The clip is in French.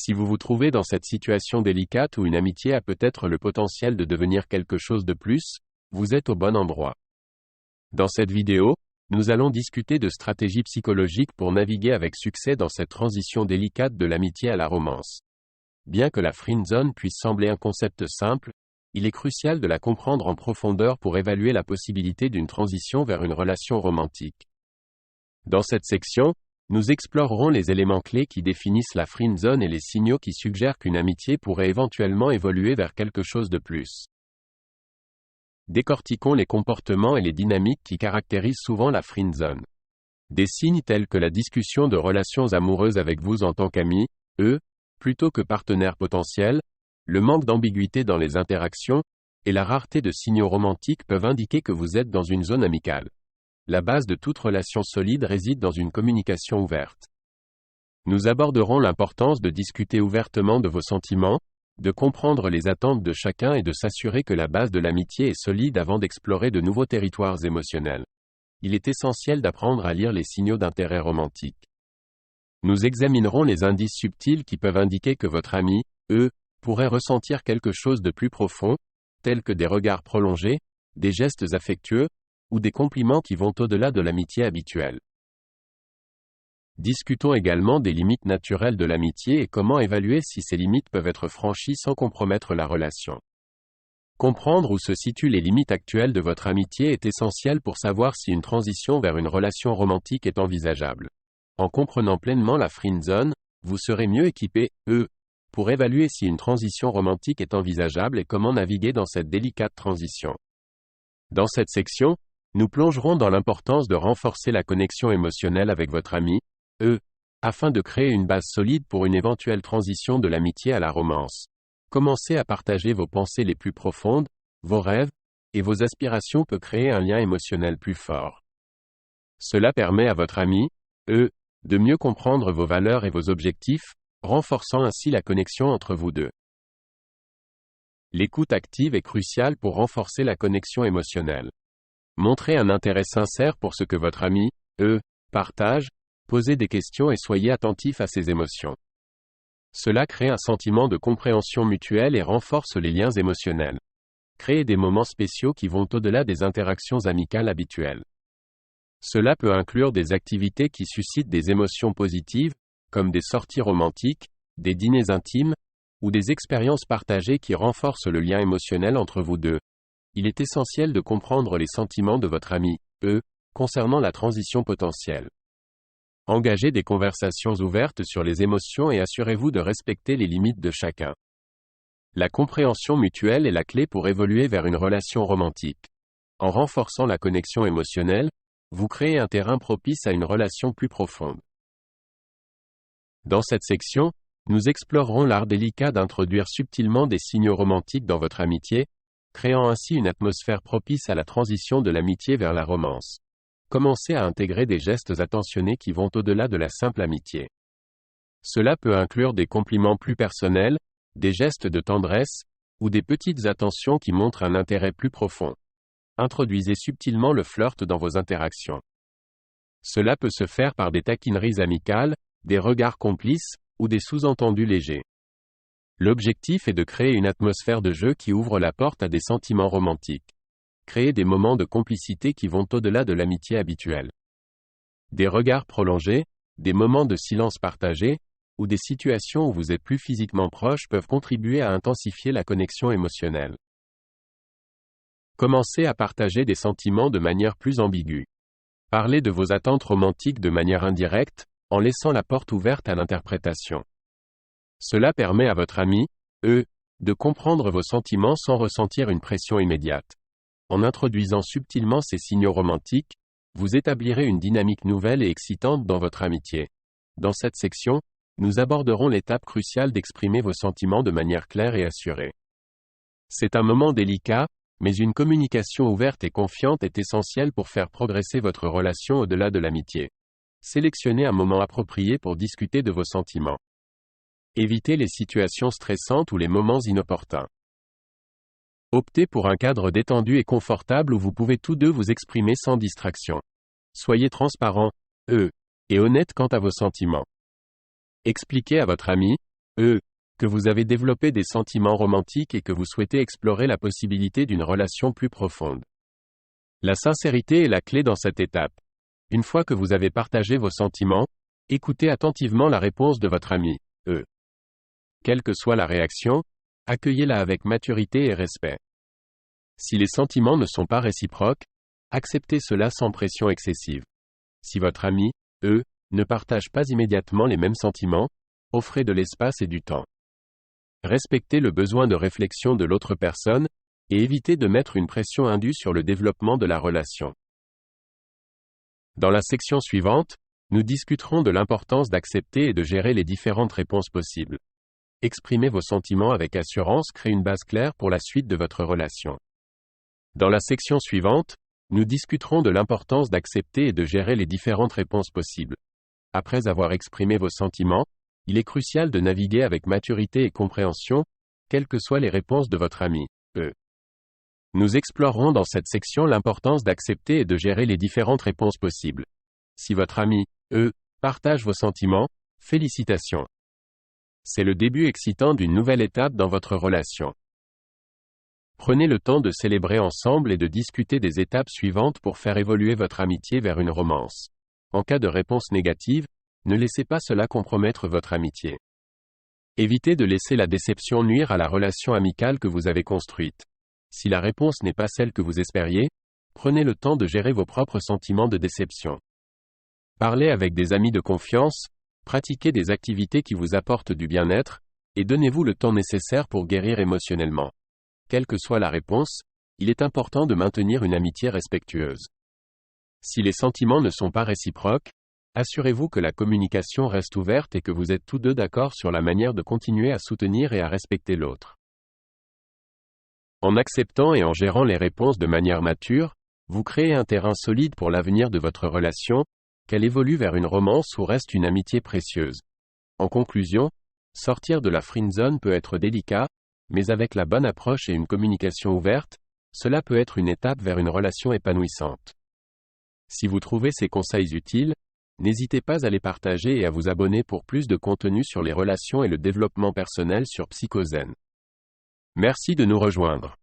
Si vous vous trouvez dans cette situation délicate où une amitié a peut-être le potentiel de devenir quelque chose de plus, vous êtes au bon endroit. Dans cette vidéo, nous allons discuter de stratégies psychologiques pour naviguer avec succès dans cette transition délicate de l'amitié à la romance. Bien que la friendzone puisse sembler un concept simple, il est crucial de la comprendre en profondeur pour évaluer la possibilité d'une transition vers une relation romantique. Dans cette section, nous explorerons les éléments clés qui définissent la friendzone et les signaux qui suggèrent qu'une amitié pourrait éventuellement évoluer vers quelque chose de plus. Décortiquons les comportements et les dynamiques qui caractérisent souvent la friendzone. Des signes tels que la discussion de relations amoureuses avec vous en tant qu'amis, plutôt que partenaires potentiels, le manque d'ambiguïté dans les interactions, et la rareté de signaux romantiques peuvent indiquer que vous êtes dans une zone amicale. La base de toute relation solide réside dans une communication ouverte. Nous aborderons l'importance de discuter ouvertement de vos sentiments, de comprendre les attentes de chacun et de s'assurer que la base de l'amitié est solide avant d'explorer de nouveaux territoires émotionnels. Il est essentiel d'apprendre à lire les signaux d'intérêt romantique. Nous examinerons les indices subtils qui peuvent indiquer que votre ami, pourrait ressentir quelque chose de plus profond, tels que des regards prolongés, des gestes affectueux, ou des compliments qui vont au-delà de l'amitié habituelle. Discutons également des limites naturelles de l'amitié et comment évaluer si ces limites peuvent être franchies sans compromettre la relation. Comprendre où se situent les limites actuelles de votre amitié est essentiel pour savoir si une transition vers une relation romantique est envisageable. En comprenant pleinement la friendzone, vous serez mieux équipé, pour évaluer si une transition romantique est envisageable et comment naviguer dans cette délicate transition. Dans cette section, nous plongerons dans l'importance de renforcer la connexion émotionnelle avec votre ami, afin de créer une base solide pour une éventuelle transition de l'amitié à la romance. Commencer à partager vos pensées les plus profondes, vos rêves, et vos aspirations peut créer un lien émotionnel plus fort. Cela permet à votre ami, de mieux comprendre vos valeurs et vos objectifs, renforçant ainsi la connexion entre vous deux. L'écoute active est cruciale pour renforcer la connexion émotionnelle. Montrez un intérêt sincère pour ce que votre ami, partage, posez des questions et soyez attentif à ses émotions. Cela crée un sentiment de compréhension mutuelle et renforce les liens émotionnels. Créez des moments spéciaux qui vont au-delà des interactions amicales habituelles. Cela peut inclure des activités qui suscitent des émotions positives, comme des sorties romantiques, des dîners intimes, ou des expériences partagées qui renforcent le lien émotionnel entre vous deux. Il est essentiel de comprendre les sentiments de votre ami, concernant la transition potentielle. Engagez des conversations ouvertes sur les émotions et assurez-vous de respecter les limites de chacun. La compréhension mutuelle est la clé pour évoluer vers une relation romantique. En renforçant la connexion émotionnelle, vous créez un terrain propice à une relation plus profonde. Dans cette section, nous explorerons l'art délicat d'introduire subtilement des signaux romantiques dans votre amitié, créant ainsi une atmosphère propice à la transition de l'amitié vers la romance. Commencez à intégrer des gestes attentionnés qui vont au-delà de la simple amitié. Cela peut inclure des compliments plus personnels, des gestes de tendresse, ou des petites attentions qui montrent un intérêt plus profond. Introduisez subtilement le flirt dans vos interactions. Cela peut se faire par des taquineries amicales, des regards complices, ou des sous-entendus légers. L'objectif est de créer une atmosphère de jeu qui ouvre la porte à des sentiments romantiques. Créez des moments de complicité qui vont au-delà de l'amitié habituelle. Des regards prolongés, des moments de silence partagé, ou des situations où vous êtes plus physiquement proches peuvent contribuer à intensifier la connexion émotionnelle. Commencez à partager des sentiments de manière plus ambiguë. Parlez de vos attentes romantiques de manière indirecte, en laissant la porte ouverte à l'interprétation. Cela permet à votre ami, de comprendre vos sentiments sans ressentir une pression immédiate. En introduisant subtilement ces signaux romantiques, vous établirez une dynamique nouvelle et excitante dans votre amitié. Dans cette section, nous aborderons l'étape cruciale d'exprimer vos sentiments de manière claire et assurée. C'est un moment délicat, mais une communication ouverte et confiante est essentielle pour faire progresser votre relation au-delà de l'amitié. Sélectionnez un moment approprié pour discuter de vos sentiments. Évitez les situations stressantes ou les moments inopportuns. Optez pour un cadre détendu et confortable où vous pouvez tous deux vous exprimer sans distraction. Soyez transparent, et honnête quant à vos sentiments. Expliquez à votre ami, que vous avez développé des sentiments romantiques et que vous souhaitez explorer la possibilité d'une relation plus profonde. La sincérité est la clé dans cette étape. Une fois que vous avez partagé vos sentiments, écoutez attentivement la réponse de votre ami. Quelle que soit la réaction, accueillez-la avec maturité et respect. Si les sentiments ne sont pas réciproques, acceptez cela sans pression excessive. Si votre ami, ne partage pas immédiatement les mêmes sentiments, offrez de l'espace et du temps. Respectez le besoin de réflexion de l'autre personne, et évitez de mettre une pression indue sur le développement de la relation. Dans la section suivante, nous discuterons de l'importance d'accepter et de gérer les différentes réponses possibles. Exprimer vos sentiments avec assurance crée une base claire pour la suite de votre relation. Dans la section suivante, nous discuterons de l'importance d'accepter et de gérer les différentes réponses possibles. Après avoir exprimé vos sentiments, il est crucial de naviguer avec maturité et compréhension, quelles que soient les réponses de votre ami. Nous explorerons dans cette section l'importance d'accepter et de gérer les différentes réponses possibles. Si votre ami, partage vos sentiments, félicitations. C'est le début excitant d'une nouvelle étape dans votre relation. Prenez le temps de célébrer ensemble et de discuter des étapes suivantes pour faire évoluer votre amitié vers une romance. En cas de réponse négative, ne laissez pas cela compromettre votre amitié. Évitez de laisser la déception nuire à la relation amicale que vous avez construite. Si la réponse n'est pas celle que vous espériez, prenez le temps de gérer vos propres sentiments de déception. Parlez avec des amis de confiance, pratiquez des activités qui vous apportent du bien-être, et donnez-vous le temps nécessaire pour guérir émotionnellement. Quelle que soit la réponse, il est important de maintenir une amitié respectueuse. Si les sentiments ne sont pas réciproques, assurez-vous que la communication reste ouverte et que vous êtes tous deux d'accord sur la manière de continuer à soutenir et à respecter l'autre. En acceptant et en gérant les réponses de manière mature, vous créez un terrain solide pour l'avenir de votre relation, qu'elle évolue vers une romance ou reste une amitié précieuse. En conclusion, sortir de la friendzone peut être délicat, mais avec la bonne approche et une communication ouverte, cela peut être une étape vers une relation épanouissante. Si vous trouvez ces conseils utiles, n'hésitez pas à les partager et à vous abonner pour plus de contenu sur les relations et le développement personnel sur Psychozen. Merci de nous rejoindre.